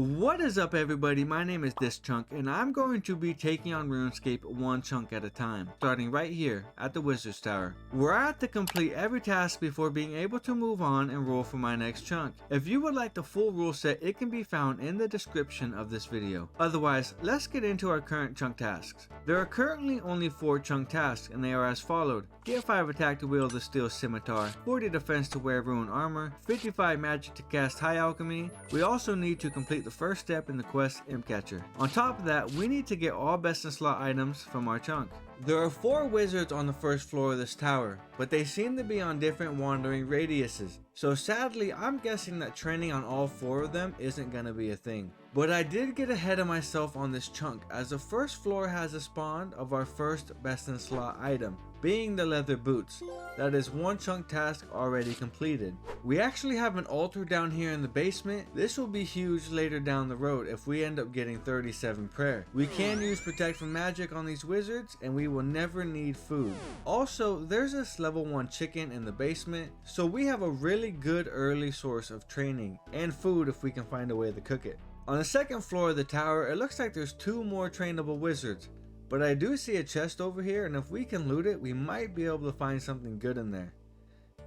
What is up everybody, my name is ThisChunk and I'm going to be taking on RuneScape one chunk at a time, starting right here at the Wizard's Tower, where I have to complete every task before being able to move on and roll for my next chunk. If you would like the full rule set, it can be found in the description of this video. Otherwise, let's get into our current chunk tasks. There are currently only 4 chunk tasks and they are as followed. Get 5 attack to wield the steel scimitar, 40 defense to wear rune armor, 55 magic to cast high alchemy. We also need to complete the first step in the quest Imp Catcher. On top of that, we need to get all best in slot items from our chunk. There are 4 wizards on the first floor of this tower, but they seem to be on different wandering radiuses. So sadly, I'm guessing that training on all 4 of them isn't gonna be a thing. But I did get ahead of myself on this chunk, as the first floor has a spawn of our first best in slot item, being the leather boots. That is one chunk task already completed. We actually have an altar down here in the basement. This will be huge later down the road if we end up getting 37 prayer. We can use protect from magic on these wizards and we will never need food. Also, there's this level 1 chicken in the basement, so we have a really good early source of training and food if we can find a way to cook it. On the second floor of the tower, it looks like there's 2 more trainable wizards, but I do see a chest over here, and if we can loot it, we might be able to find something good in there.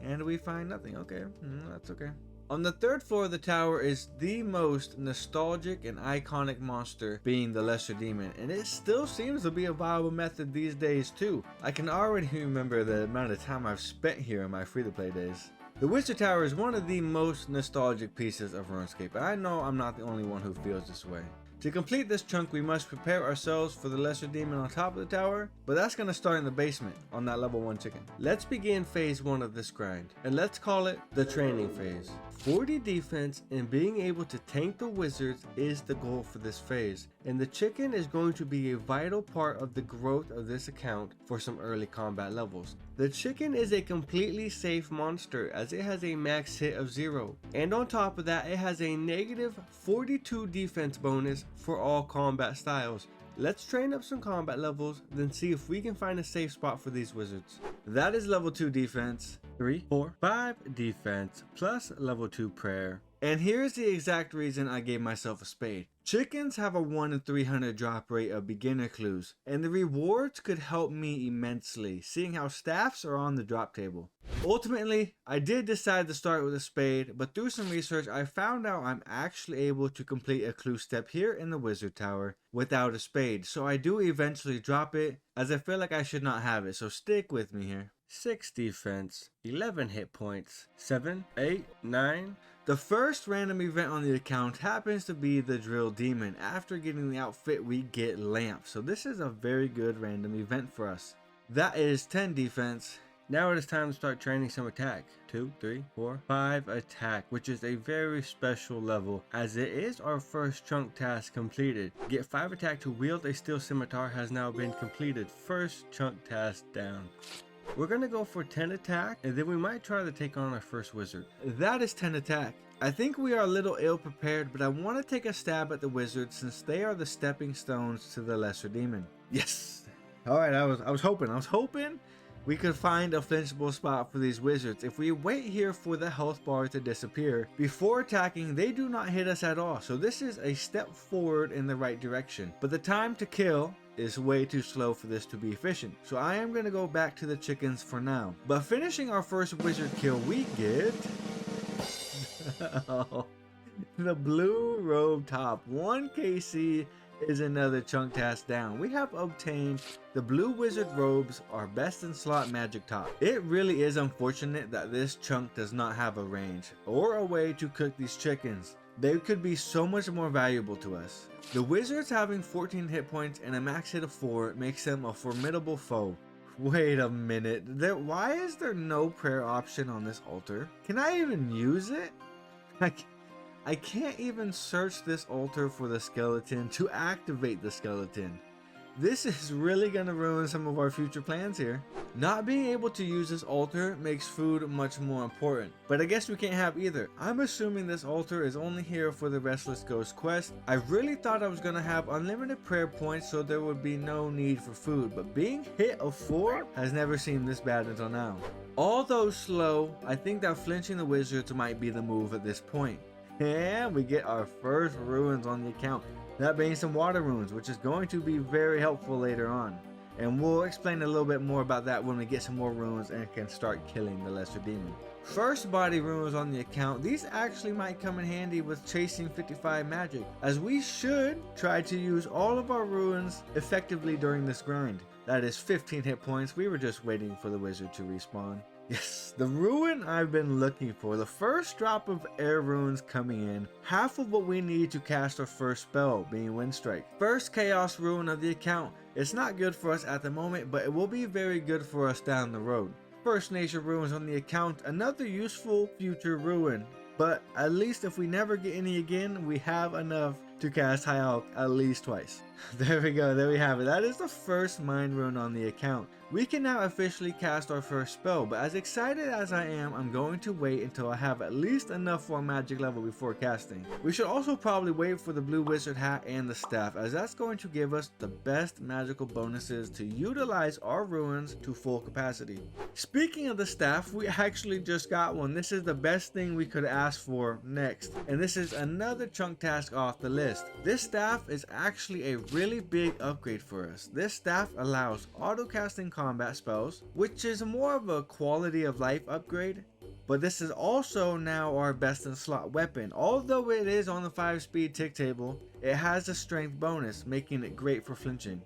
And we find nothing. Okay, that's okay. On the third floor of the tower is the most nostalgic and iconic monster, being the lesser demon, and it still seems to be a viable method these days too. I can already remember the amount of time I've spent here in my free-to-play days. The Wizard Tower is one of the most nostalgic pieces of RuneScape, and I know I'm not the only one who feels this way. To complete this chunk, we must prepare ourselves for the lesser demon on top of the tower, but that's going to start in the basement on that level 1 chicken. Let's begin phase 1 of this grind, and let's call it the training phase. 40 defense and being able to tank the wizards is the goal for this phase, and the chicken is going to be a vital part of the growth of this account for some early combat levels. The chicken is a completely safe monster as it has a max hit of 0, and on top of that it has a negative 42 defense bonus for all combat styles. Let's train up some combat levels, then see if we can find a safe spot for these wizards. That is level 2 defense, 3, 4, 5 defense, plus level 2 prayer. And here's the exact reason I gave myself a spade. Chickens have a 1 in 300 drop rate of beginner clues, and the rewards could help me immensely, seeing how staffs are on the drop table. Ultimately, I did decide to start with a spade, but through some research I found out I'm actually able to complete a clue step here in the Wizard Tower without a spade, so I do eventually drop it, as I feel like I should not have it, so stick with me here. 6 defense, 11 hit points, 7, 8, 9. The first random event on the account happens to be the Drill Demon. After getting the outfit, we get Lamp, so this is a very good random event for us. That is 10 defense. Now it is time to start training some attack. 2, 3, 4, 5 attack, which is a very special level as it is our first chunk task completed. Get 5 attack to wield a steel scimitar has now been completed. First chunk task down. We're gonna go for 10 attack and then we might try to take on our first wizard. That is 10 attack. I think we are a little ill prepared, but I want to take a stab at the wizards since they are the stepping stones to the lesser demon. Yes! Alright, I was hoping we could find a flinchable spot for these wizards. If we wait here for the health bar to disappear, before attacking they do not hit us at all, so this is a step forward in the right direction. But the time to kill is way too slow for this to be efficient, so I am going to go back to the chickens for now. But finishing our first wizard kill, we get the blue robe top. 1 KC is another chunk task down. We have obtained the blue wizard robes, our best in slot magic top. It really is unfortunate that this chunk does not have a range or a way to cook these chickens. They could be so much more valuable to us. The wizards having 14 hit points and a max hit of 4 makes them a formidable foe. Wait a minute, why is there no prayer option on this altar? Can I even use it? I can't even search this altar for the skeleton to activate the skeleton. This is really gonna ruin some of our future plans here. Not being able to use this altar makes food much more important, but I guess we can't have either. I'm assuming this altar is only here for the Restless Ghost quest. I really thought I was gonna have unlimited prayer points so there would be no need for food, but being hit of 4 has never seemed this bad until now. Although slow, I think that flinching the wizards might be the move at this point. And we get our first runes on the account. That being some water runes, which is going to be very helpful later on. And we'll explain a little bit more about that when we get some more runes and can start killing the lesser demon. First body runes on the account. These actually might come in handy with chasing 55 magic, as we should try to use all of our runes effectively during this grind. That is 15 hit points. We were just waiting for the wizard to respawn. Yes, the rune I've been looking for. The first drop of air runes coming in. Half of what we need to cast our first spell, being Wind Strike. First chaos rune of the account. It's not good for us at the moment, but it will be very good for us down the road. First nature runes on the account. Another useful future rune. But at least if we never get any again, we have enough to cast High Alch at least twice. There we go, there we have it. That is the first mind rune on the account. We can now officially cast our first spell, but as excited as I am, I'm going to wait until I have at least enough for a magic level before casting. We should also probably wait for the blue wizard hat and the staff, as that's going to give us the best magical bonuses to utilize our runes to full capacity. Speaking of the staff, we actually just got one. This is the best thing we could ask for next, and this is another chunk task off the list. This staff is actually a really big upgrade for us. This staff allows auto casting combat spells, which is more of a quality of life upgrade, but this is also now our best in slot weapon. Although it is on the 5-speed tick table, it has a strength bonus, making it great for flinching.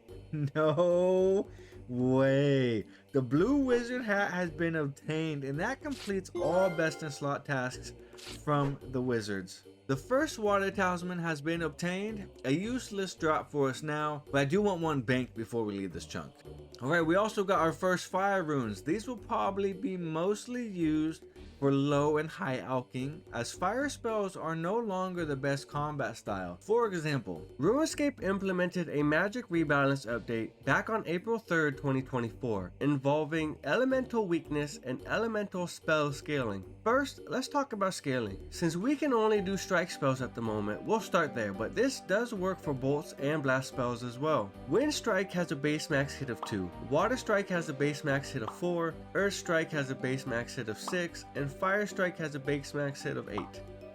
No way. The blue wizard hat has been obtained, and that completes all best in slot tasks from the wizards. The first water talisman has been obtained, a useless drop for us now, but I do want one banked before we leave this chunk. Alright, we also got our first fire runes. These will probably be mostly used for low and high alching, as fire spells are no longer the best combat style. For example, RuneScape implemented a magic rebalance update back on April 3rd, 2024, involving elemental weakness and elemental spell scaling. First, let's talk about scaling. Since we can only do strike spells at the moment, we'll start there, but this does work for bolts and blast spells as well. Wind Strike has a base max hit of 2, Water Strike has a base max hit of 4, Earth Strike has a base max hit of 6, and Fire Strike has a base max hit of 8.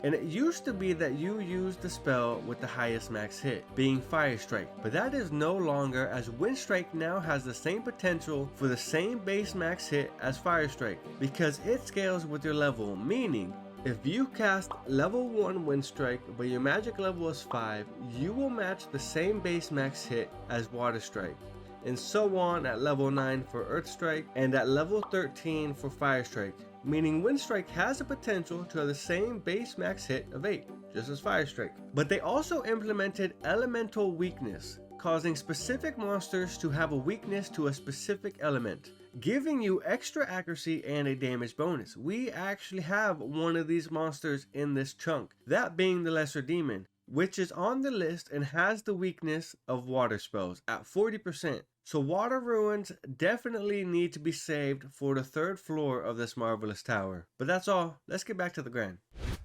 And it used to be that you used the spell with the highest max hit, being Fire Strike, but that is no longer, as Wind Strike now has the same potential for the same base max hit as Fire Strike, because it scales with your level, meaning if you cast level 1 Wind Strike but your magic level is 5, you will match the same base max hit as Water Strike, and so on at level 9 for Earth Strike and at level 13 for Fire Strike. Meaning Wind Strike has the potential to have the same base max hit of 8, just as Fire Strike. But they also implemented elemental weakness, causing specific monsters to have a weakness to a specific element, giving you extra accuracy and a damage bonus. We actually have one of these monsters in this chunk, that being the Lesser Demon, which is on the list and has the weakness of water spells at 40%. So water ruins definitely need to be saved for the 3rd floor of this marvelous tower. But that's all. Let's get back to the grind.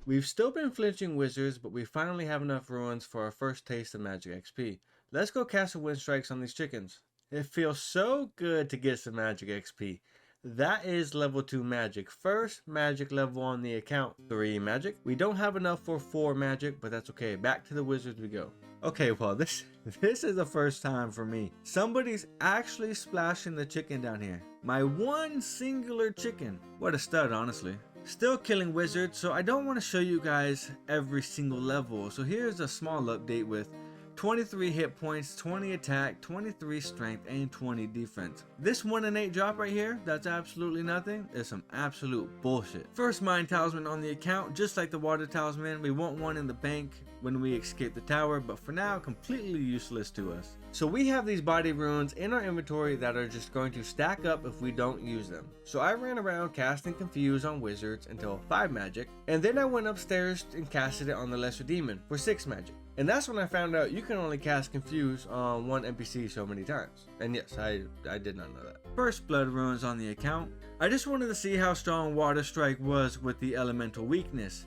We've still been flinching wizards, but we finally have enough ruins for our first taste of magic XP. Let's go cast some wind strikes on these chickens. It feels so good to get some magic XP. That is level 2 magic. First magic level on the account. 3 magic. We don't have enough for 4 magic, but that's okay. Back to the wizards we go. Okay, well, this is the first time for me. Somebody's actually splashing the chicken down here. My one singular chicken. What a stud, honestly. Still killing wizards, so I don't want to show you guys every single level. So here's a small update with 23 hit points, 20 attack, 23 strength, and 20 defense. This 1 in 8 drop right here, that's absolutely nothing, is some absolute bullshit. First mind talisman on the account, just like the water talisman. We want one in the bank when we escape the tower, but for now, completely useless to us. So we have these body runes in our inventory that are just going to stack up if we don't use them. So I ran around casting Confuse on wizards until 5 magic, and then I went upstairs and casted it on the Lesser Demon for 6 magic. And that's when I found out you can only cast Confuse on one NPC so many times. And yes, I did not know that. First blood runes on the account. I just wanted to see how strong Water Strike was with the elemental weakness.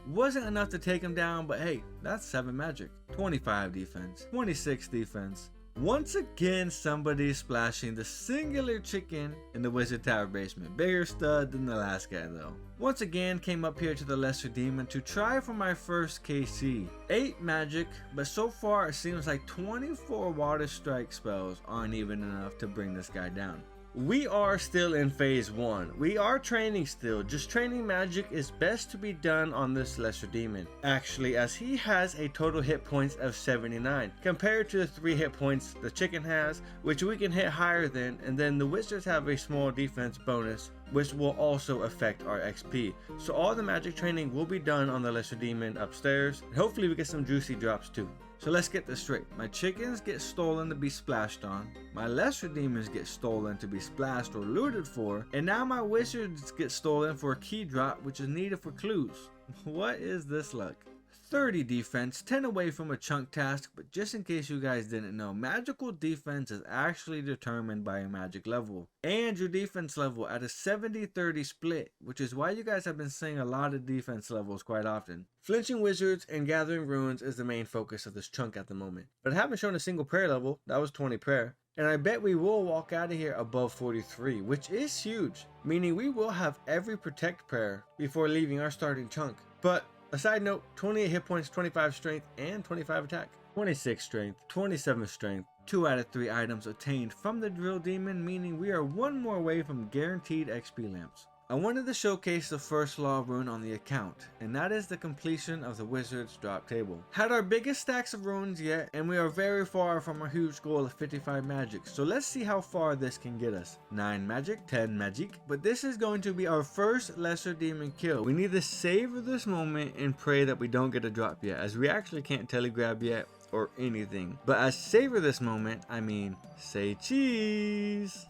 Wasn't enough to take him down, but hey, that's 7 magic, 25 defense, 26 defense, Once again, somebody's splashing the singular chicken in the wizard tower basement. Bigger stud than the last guy though. Once again, came up here to the lesser demon to try for my first KC. 8 magic, but so far it seems like 24 water strike spells aren't even enough to bring this guy down. We are still in phase 1. We are training still. Just training magic is best to be done on this lesser demon. Actually, as he has a total hit points of 79 compared to the 3 hit points the chicken has, which we can hit higher than, and then the wizards have a small defense bonus which will also affect our XP. So all the magic training will be done on the lesser demon upstairs, and hopefully we get some juicy drops too. So let's get this straight. My chickens get stolen to be splashed on, my lesser demons get stolen to be splashed or looted for, and now my wizards get stolen for a key drop which is needed for clues. What is this luck? 30 defense, 10 away from a chunk task, but just in case you guys didn't know, magical defense is actually determined by a magic level and your defense level at a 70-30 split, which is why you guys have been seeing a lot of defense levels quite often. Flinching wizards and gathering runes is the main focus of this chunk at the moment, but I haven't shown a single prayer level. That was 20 prayer. And I bet we will walk out of here above 43, which is huge, meaning we will have every protect prayer before leaving our starting chunk. But a side note, 28 hit points, 25 strength, and 25 attack. 26 strength, 27 strength, 2 out of 3 items obtained from the drill demon, meaning we are 1 more away from guaranteed XP lamps. I wanted to showcase the first law rune on the account, and that is the completion of the wizard's drop table. Had our biggest stacks of runes yet, and we are very far from our huge goal of 55 magic, so let's see how far this can get us. 9 magic, 10 magic, but this is going to be our first lesser demon kill. We need to savor this moment and pray that we don't get a drop yet, as we actually can't telegrab yet or anything. But as savor this moment, I mean, say cheese!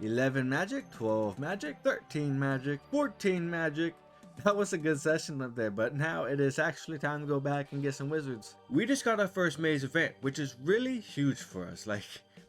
11 magic, 12 magic, 13 magic, 14 magic. That was a good session up there, but now it is actually time to go back and get some wizards. We just got our first maze event, which is really huge for us, like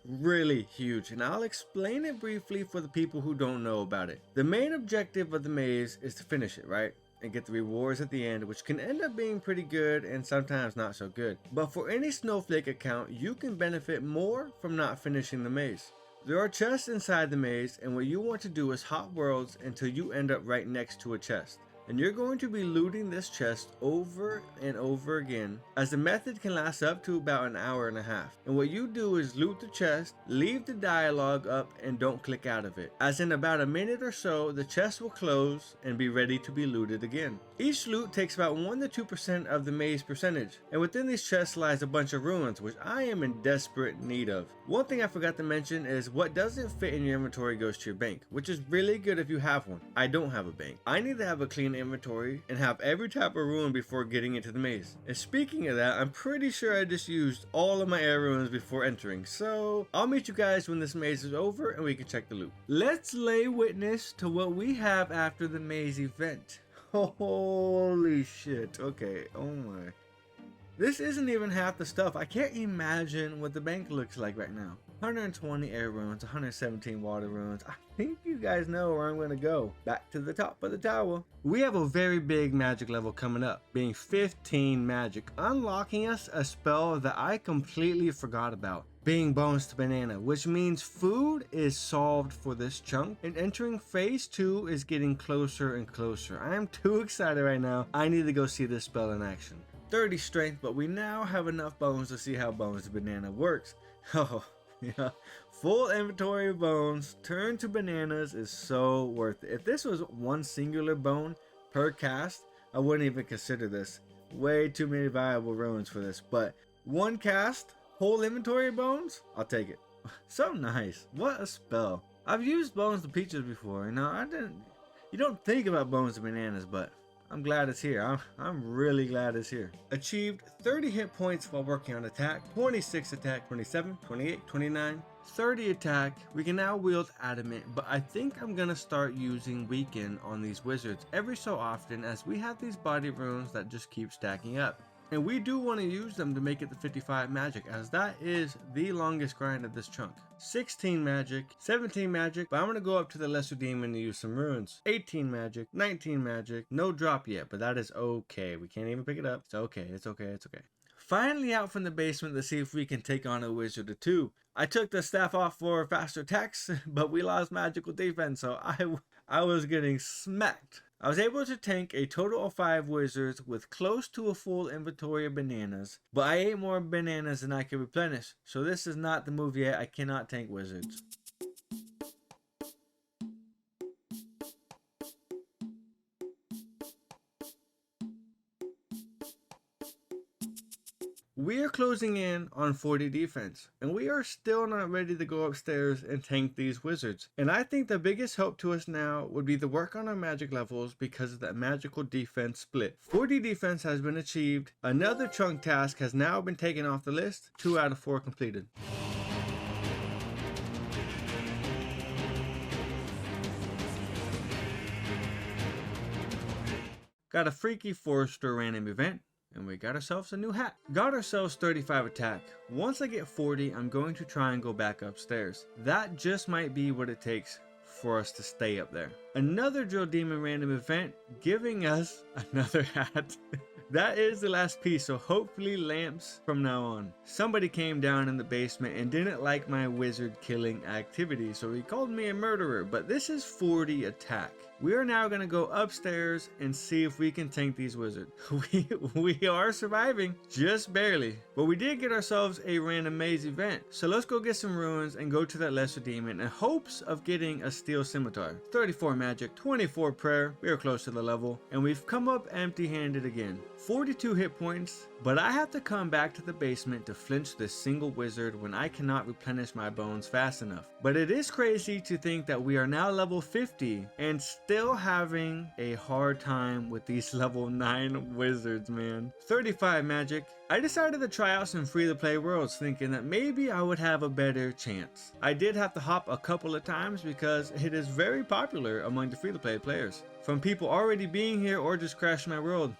really huge, and I'll explain it briefly for the people who don't know about it. The main objective of the maze is to finish it, right? And get the rewards at the end, which can end up being pretty good and sometimes not so good. But for any snowflake account, you can benefit more from not finishing the maze. There are chests inside the maze, and what you want to do is hop worlds until you end up right next to a chest. And you're going to be looting this chest over and over again, as the method can last up to about an hour and a half. And what you do is loot the chest, leave the dialogue up, and don't click out of it. As in about a minute or so, the chest will close and be ready to be looted again. Each loot takes about 1 to 2% of the maze percentage, and within these chests lies a bunch of runes, which I am in desperate need of. One thing I forgot to mention is what doesn't fit in your inventory goes to your bank, which is really good if you have one. I don't have a bank. I need to have a clean inventory and have every type of rune before getting into the maze. And speaking of that, I'm pretty sure I just used all of my air runes before entering, so I'll meet you guys when this maze is over and we can check the loot. Let's lay witness to what we have after the maze event. Holy shit. Okay, oh my. This isn't even half the stuff. I can't imagine what the bank looks like right now. 120 air runes, 117 water runes. I think you guys know where I'm going to go. Back to the top of the tower. We have a very big magic level coming up, being 15 magic, unlocking us a spell that I completely forgot about, being Bones to Banana, which means food is solved for this chunk, and entering phase 2 is getting closer and closer. I am too excited right now. I need to go see this spell in action. 30 strength, but we now have enough bones to see how Bones to Banana works. Oh, yeah. Full inventory of bones, turn to bananas is so worth it. If this was one singular bone per cast, I wouldn't even consider this. Way too many viable runes for this, but one cast, whole inventory of bones, I'll take it. So nice. What a spell. I've used Bones to Peaches before, you don't think about Bones to Bananas, but I'm glad it's here. I'm really glad it's here. Achieved 30 hit points while working on attack, 26 attack, 27, 28, 29, 30 attack. We can now wield adamant, but I think I'm gonna start using weaken on these wizards every so often, as we have these body runes that just keep stacking up. And we do want to use them to make it the 55 magic, as that is the longest grind of this chunk. 16 magic, 17 magic, but I'm going to go up to the lesser demon to use some runes. 18 magic, 19 magic, no drop yet, but that is okay. We can't even pick it up. It's okay, it's okay, it's okay. Finally out from the basement to see if we can take on a wizard or two. I took the staff off for faster attacks, but we lost magical defense, so I was getting smacked. I was able to tank a total of 5 wizards with close to a full inventory of bananas, but I ate more bananas than I could replenish, so this is not the move yet. I cannot tank wizards. We are closing in on 40 defense, and we are still not ready to go upstairs and tank these wizards. And I think the biggest help to us now would be to work on our magic levels because of that magical defense split. 40 defense has been achieved, another chunk task has now been taken off the list, 2 out of 4 completed. Got a freaky forester random event. And we got ourselves a new hat. Got ourselves 35 attack. Once I get 40, I'm going to try and go back upstairs. That just might be what it takes for us to stay up there. Another drill demon random event, giving us another hat. That is the last piece, so hopefully lamps from now on. Somebody came down in the basement and didn't like my wizard killing activity, so he called me a murderer, but this is 40 attack. We are now going to go upstairs and see if we can tank these wizards. We are surviving, just barely. But we did get ourselves a random maze event. So let's go get some runes and go to that lesser demon in hopes of getting a steel scimitar. 34 magic, 24 prayer, we are close to the level. And we've come up empty-handed again. 42 hit points, but I have to come back to the basement to flinch this single wizard when I cannot replenish my bones fast enough. But it is crazy to think that we are now level 50 and still having a hard time with these level 9 wizards, man. 35 magic. I decided to try out some free-to-play worlds thinking that maybe I would have a better chance. I did have to hop a couple of times because it is very popular among the free-to-play players. From people already being here or just crashing my world.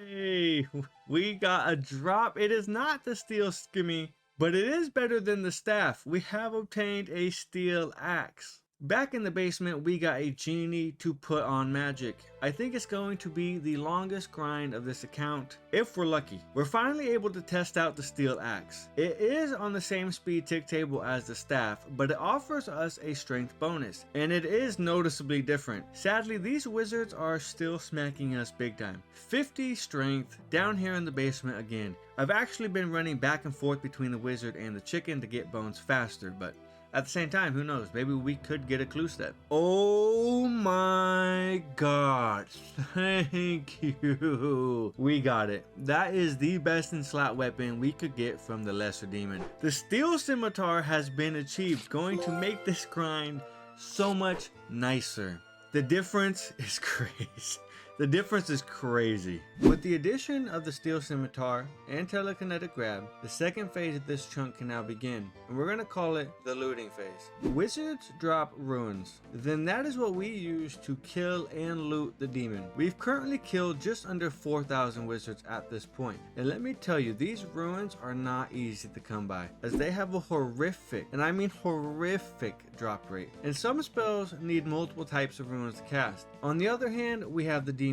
Hey, we got a drop. It is not the steel skimmy, but it is better than the staff. We have obtained a steel axe. Back in the basement, we got a genie to put on magic. I think it's going to be the longest grind of this account, if we're lucky. We're finally able to test out the steel axe. It is on the same speed tick table as the staff, but it offers us a strength bonus, and it is noticeably different. Sadly, these wizards are still smacking us big time. 50 strength down here in the basement again. I've actually been running back and forth between the wizard and the chicken to get bones faster, but at the same time, who knows? Maybe we could get a clue step. Oh my god. Thank you. We got it. That is the best in slot weapon we could get from the lesser demon. The steel scimitar has been achieved, going to make this grind so much nicer. The difference is crazy. The difference is crazy. With the addition of the steel scimitar and telekinetic grab, the second phase of this chunk can now begin, and we're going to call it the looting phase. Wizards drop runes. Then that is what we use to kill and loot the demon. We've currently killed just under 4,000 wizards at this point, and let me tell you, these runes are not easy to come by, as they have a horrific, and I mean horrific, drop rate, and some spells need multiple types of runes to cast. On the other hand, we have the demon,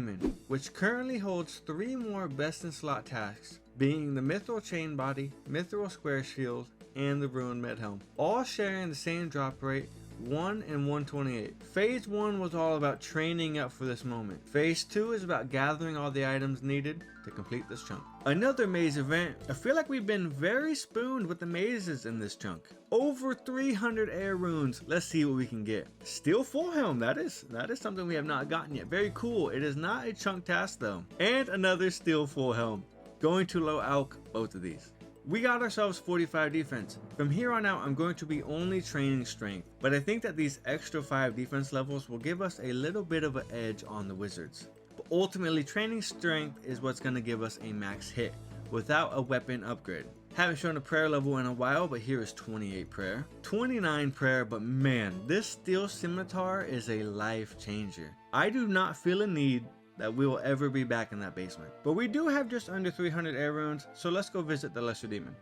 which currently holds 3 more best in slot tasks, being the mithril chain body, mithril square shield, and the rune med helm, all sharing the same drop rate, 1 and 128. Phase 1 was all about training up for this moment. Phase 2 is about gathering all the items needed to complete this chunk. Another maze event. I feel like we've been very spooned with the mazes in this chunk. Over 300 air runes. Let's see what we can get. Steel full helm. That is something we have not gotten yet. Very cool. It is not a chunk task though. And another steel full helm. Going to low alch both of these. We got ourselves 45 defense. From here on out, I'm going to be only training strength, but I think that these extra 5 defense levels will give us a little bit of an edge on the wizards. But ultimately, training strength is what's going to give us a max hit without a weapon upgrade. Haven't shown a prayer level in a while, but here is 28 prayer, 29 prayer, but man, this steel scimitar is a life changer. I do not feel a need that we will ever be back in that basement. But we do have just under 300 air runes, so let's go visit the lesser demon.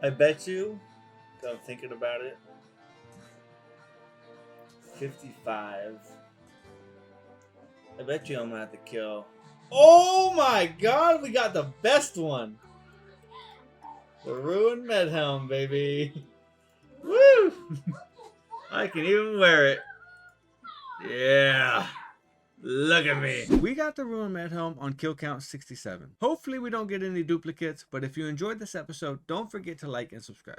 I bet you, I'm thinking about it, 55. I bet you I'm gonna have to kill Oh my god, we got the best one. The Ruined Med Helm, baby. Woo! I can even wear it. Yeah. Look at me. We got the Ruined Med Helm on kill count 67. Hopefully we don't get any duplicates, but if you enjoyed this episode, don't forget to like and subscribe.